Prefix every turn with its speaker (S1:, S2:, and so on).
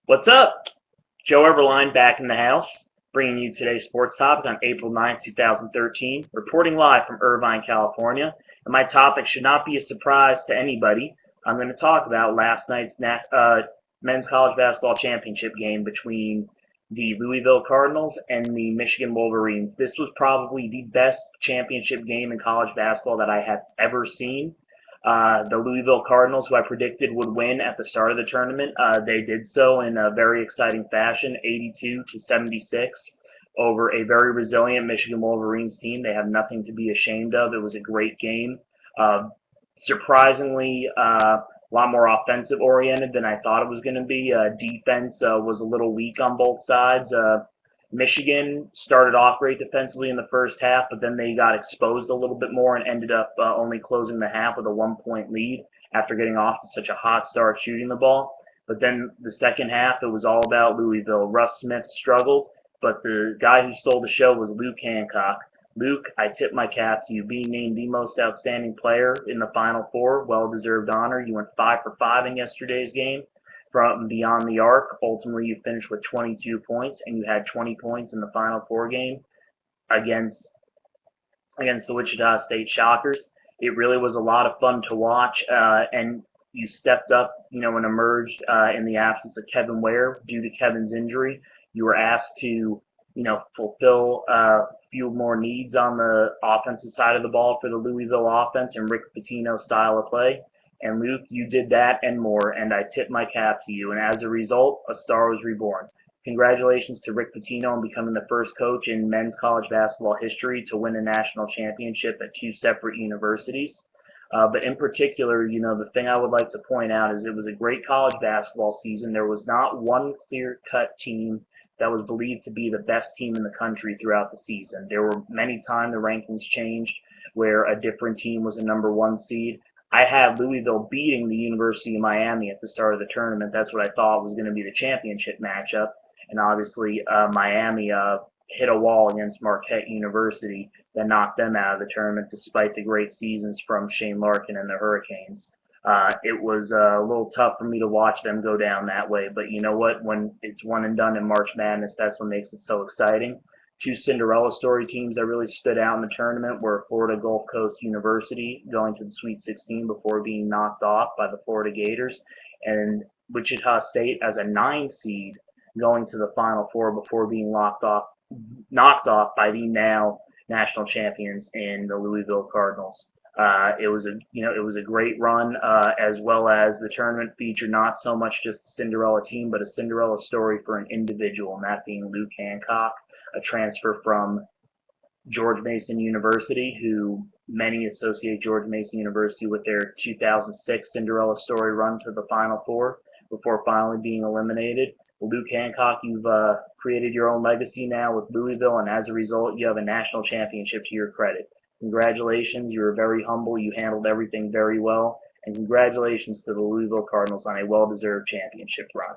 S1: What's up? Joe Eberlein back in the house, bringing you today's sports topic on April 9th, 2013, reporting live from Irvine, California. And my topic should not be a surprise to anybody. I'm going to talk about last night's men's college basketball championship game between the Louisville Cardinals and the Michigan Wolverines. This was probably the best championship game in college basketball that I have ever seen. The Louisville Cardinals, who I predicted would win at the start of the tournament, they did so in a very exciting fashion, 82-76, over a very resilient Michigan Wolverines team. They have nothing to be ashamed of. It was a great game. Surprisingly, a lot more offensive oriented than I thought it was going to be. Defense was a little weak on both sides. Michigan started off great defensively in the first half, but then they got exposed a little bit more and ended up only closing the half with a 1 point lead after getting off to such a hot start shooting the ball. But then the second half, it was all about Louisville. Russ Smith struggled, but the guy who stole the show was Luke Hancock. Luke, I tip my cap to you. Being named the most outstanding player in the Final Four, well-deserved honor. You went 5 for 5 in yesterday's game from beyond the arc. Ultimately, you finished with 22 points, and you had 20 points in the Final Four game against the Wichita State Shockers. It really was a lot of fun to watch, and you stepped up, and emerged in the absence of Kevin Ware due to Kevin's injury. You were asked to, fulfill a few more needs on the offensive side of the ball for the Louisville offense and Rick Pitino's style of play. And Luke, you did that and more, and I tip my cap to you. And as a result, a star was reborn. Congratulations to Rick Pitino on becoming the first coach in men's college basketball history to win a national championship at two separate universities. But in particular, the thing I would like to point out is it was a great college basketball season. There was not one clear-cut team that was believed to be the best team in the country throughout the season. There were many times the rankings changed where a different team was a number one seed. I had Louisville beating the University of Miami at the start of the tournament. That's what I thought was going to be the championship matchup. And obviously, Miami hit a wall against Marquette University that knocked them out of the tournament despite the great seasons from Shane Larkin and the Hurricanes. It was a little tough for me to watch them go down that way, but you know what? When it's one and done in March Madness, that's what makes it so exciting. Two Cinderella story teams that really stood out in the tournament were Florida Gulf Coast University going to the Sweet 16 before being knocked off by the Florida Gators, and Wichita State as a 9 seed going to the Final Four before being knocked off by the now national champions in the Louisville Cardinals. It was a great run, as well as the tournament featured not so much just a Cinderella team, but a Cinderella story for an individual, and that being Luke Hancock, a transfer from George Mason University, who many associate George Mason University with their 2006 Cinderella story run to the Final Four before finally being eliminated. Well, Luke Hancock, you've created your own legacy now with Louisville, and as a result, you have a national championship to your credit. Congratulations, you were very humble, you handled everything very well, and congratulations to the Louisville Cardinals on a well-deserved championship run.